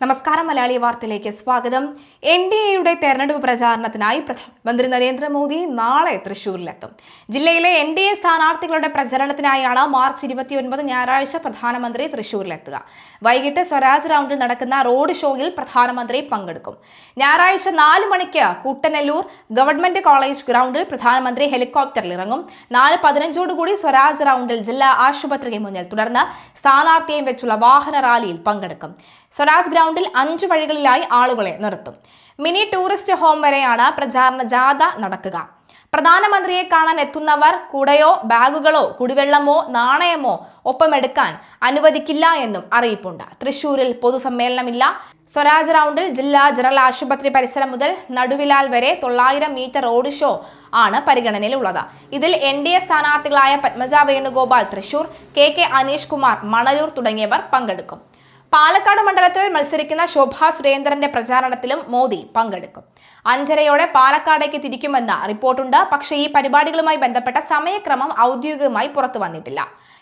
നമസ്കാരം. മലയാളി വാർത്തയിലേക്ക് സ്വാഗതം. എൻഡിഎയുടെ തെരഞ്ഞെടുപ്പ് പ്രചാരണത്തിനായി പ്രധാനമന്ത്രി നരേന്ദ്രമോദി നാളെ തൃശൂരിലെത്തും. ജില്ലയിലെ എൻഡിഎ സ്ഥാനാർത്ഥികളുടെ പ്രചരണത്തിനായാണ് മാർച്ച് 29 ഞായറാഴ്ച പ്രധാനമന്ത്രി തൃശൂരിലെത്തുക. വൈകിട്ട് സ്വരാജ് റൗണ്ടിൽ നടക്കുന്ന റോഡ് ഷോയിൽ പ്രധാനമന്ത്രി പങ്കെടുക്കും. ഞായറാഴ്ച 4 മണിക്ക് കൂട്ടനെല്ലൂർ ഗവൺമെന്റ് കോളേജ് ഗ്രൗണ്ടിൽ പ്രധാനമന്ത്രി ഹെലികോപ്റ്ററിൽ ഇറങ്ങും. 4:15 സ്വരാജ് റൗണ്ടിൽ ജില്ലാ ആശുപത്രിക്ക് മുന്നിൽ, തുടർന്ന് സ്ഥാനാർത്ഥിയെയും വെച്ചുള്ള വാഹന റാലിയിൽ പങ്കെടുക്കും. സ്വരാജ് ഗ്രൗണ്ടിൽ 5 വഴികളിലായി ആളുകളെ നിർത്തും. മിനി ടൂറിസ്റ്റ് ഹോം വരെയാണ് പ്രചാരണ ജാഥ നടക്കുക. പ്രധാനമന്ത്രിയെ കാണാൻ എത്തുന്നവർ കുടയോ ബാഗുകളോ കുടിവെള്ളമോ നാണയമോ ഒപ്പമെടുക്കാൻ അനുവദിക്കില്ല എന്നും അറിയിപ്പുണ്ട്. തൃശൂരിൽ പൊതുസമ്മേളനമില്ല. സ്വരാജ് റൗണ്ടിൽ ജില്ലാ ജനറൽ ആശുപത്രി പരിസരം മുതൽ നടുവിലാൽ വരെ 900 മീറ്റർ റോഡ് ഷോ ആണ് പരിഗണനയിലുള്ളത്. ഇതിൽ എൻഡിഎ സ്ഥാനാർത്ഥികളായ പത്മജ വേണുഗോപാൽ തൃശൂർ, കെ അനീഷ് കുമാർ മണലൂർ തുടങ്ങിയവർ പങ്കെടുക്കും. പാലക്കാട് മണ്ഡലത്തിൽ മത്സരിക്കുന്ന ശോഭാ സുരേന്ദ്രന്റെ പ്രചാരണത്തിലും മോദി പങ്കെടുക്കും. 5:30 പാലക്കാടേക്ക് തിരിക്കുമെന്ന റിപ്പോർട്ടുണ്ട്. പക്ഷേ ഈ പരിപാടികളുമായി ബന്ധപ്പെട്ട സമയക്രമം ഔദ്യോഗികമായി പുറത്തു വന്നിട്ടില്ല.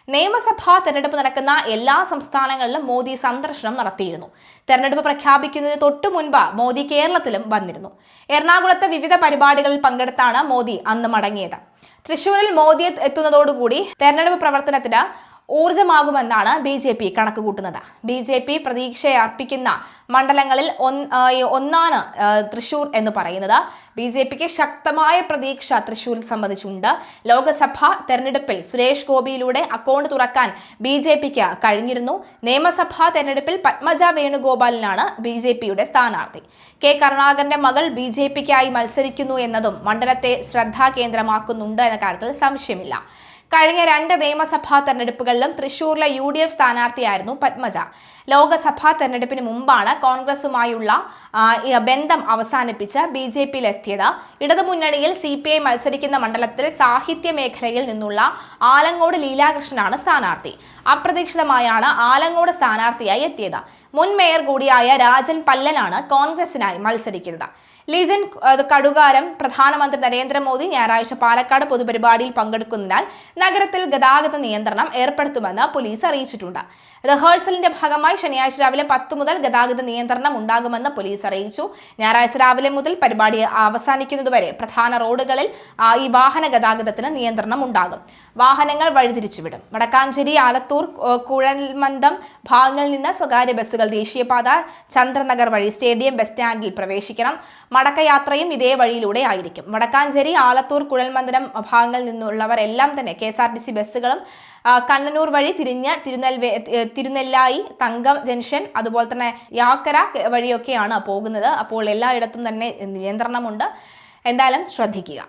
നിയമസഭാ തെരഞ്ഞെടുപ്പ് നടക്കുന്ന എല്ലാ സംസ്ഥാനങ്ങളിലും മോദി സന്ദർശനം നടത്തിയിരുന്നു. തെരഞ്ഞെടുപ്പ് പ്രഖ്യാപിക്കുന്നതിന് തൊട്ടു മുൻപ് മോദി കേരളത്തിലും വന്നിരുന്നു. എറണാകുളത്ത് വിവിധ പരിപാടികളിൽ പങ്കെടുത്താണ് മോദി അന്ന് മടങ്ങിയത്. തൃശൂരിൽ മോദി എത്തുന്നതോടുകൂടി തെരഞ്ഞെടുപ്പ് പ്രവർത്തനത്തിന് ഊർജമാകുമെന്നാണ് BJP കണക്കുകൂട്ടുന്നത്. BJP പ്രതീക്ഷയർപ്പിക്കുന്ന മണ്ഡലങ്ങളിൽ ഒന്നാണ് തൃശൂർ എന്ന് പറയുന്നത്. BJPക്ക് ശക്തമായ പ്രതീക്ഷ തൃശൂരിൽ സംബന്ധിച്ചുണ്ട്. ലോക്സഭാ തെരഞ്ഞെടുപ്പിൽ സുരേഷ് ഗോപിയിലൂടെ അക്കൗണ്ട് തുറക്കാൻ BJPക്ക് കഴിഞ്ഞിരുന്നു. നിയമസഭാ തെരഞ്ഞെടുപ്പിൽ പത്മജ വേണുഗോപാലിനാണ് BJPയുടെ സ്ഥാനാർത്ഥി. കരുണാകരന്റെ മകൾ BJPക്കായി മത്സരിക്കുന്നു എന്നതും മണ്ഡലത്തെ ശ്രദ്ധാകേന്ദ്രമാക്കുന്നുണ്ട് എന്ന കാര്യത്തിൽ സംശയമില്ല. കഴിഞ്ഞ 2 നിയമസഭാ തെരഞ്ഞെടുപ്പുകളിലും തൃശൂരിലെ UDF സ്ഥാനാർത്ഥിയായിരുന്നു പത്മജ. ലോക്സഭാ തെരഞ്ഞെടുപ്പിന് മുമ്പാണ് കോൺഗ്രസുമായുള്ള ബന്ധം അവസാനിപ്പിച്ച് BJPയിലെത്തിയത്. ഇടതുമുന്നണിയിൽ CPI മത്സരിക്കുന്ന മണ്ഡലത്തിൽ സാഹിത്യ മേഖലയിൽ നിന്നുള്ള ആലങ്ങോട് ലീലാകൃഷ്ണനാണ് സ്ഥാനാർത്ഥി. അപ്രതീക്ഷിതമായാണ് ആലങ്ങോട് സ്ഥാനാർത്ഥിയായി എത്തിയത്. മുൻ മേയർ കൂടിയായ രാജൻ പല്ലനാണ് കോൺഗ്രസിനായി മത്സരിക്കുന്നത്. ലീജൻ കടുകാരം പ്രധാനമന്ത്രി നരേന്ദ്രമോദി ഞായറാഴ്ച പാലക്കാട് പൊതുപരിപാടിയിൽ പങ്കെടുക്കുന്നതിനാൽ നഗരത്തിൽ ഗതാഗത നിയന്ത്രണം ഏർപ്പെടുത്തുമെന്ന് പോലീസ് അറിയിച്ചിട്ടുണ്ട്. റിഹേഴ്സലിന്റെ ഭാഗമായി ശനിയാഴ്ച രാവിലെ 10 മുതൽ ഗതാഗത നിയന്ത്രണം ഉണ്ടാകുമെന്ന് പോലീസ് അറിയിച്ചു. ഞായറാഴ്ച രാവിലെ മുതൽ പരിപാടി അവസാനിക്കുന്നതുവരെ പ്രധാന റോഡുകളിൽ ഈ വാഹന ഗതാഗതത്തിന് നിയന്ത്രണം ഉണ്ടാകും. വാഹനങ്ങൾ വഴിതിരിച്ചുവിടും. വടക്കാഞ്ചേരി, ആലത്തൂർ, കുഴൽമന്ദം ഭാഗങ്ങളിൽ നിന്ന് സ്വകാര്യ ബസ്സുകൾ ദേശീയപാത, ചന്ദ്രനഗർ വഴി സ്റ്റേഡിയം ബസ് സ്റ്റാൻഡിൽ പ്രവേശിക്കണം. മടക്കയാത്രയും ഇതേ വഴിയിലൂടെ ആയിരിക്കും. വടക്കാഞ്ചേരി, ആലത്തൂർ, കുഴൽമന്ദം ഭാഗങ്ങളിൽ നിന്നുള്ളവർ എല്ലാം തന്നെ KSRTC ബസ്സുകളും കണ്ണനൂർ വഴി തിരിഞ്ഞ് തിരുനെല്ലായി, തങ്കം ജംഗ്ഷൻ, അതുപോലെ തന്നെ യാക്കര വഴിയൊക്കെയാണ് പോകുന്നത്. അപ്പോൾ എല്ലായിടത്തും തന്നെ നിയന്ത്രണമുണ്ട്. എന്തായാലും ശ്രദ്ധിക്കുക.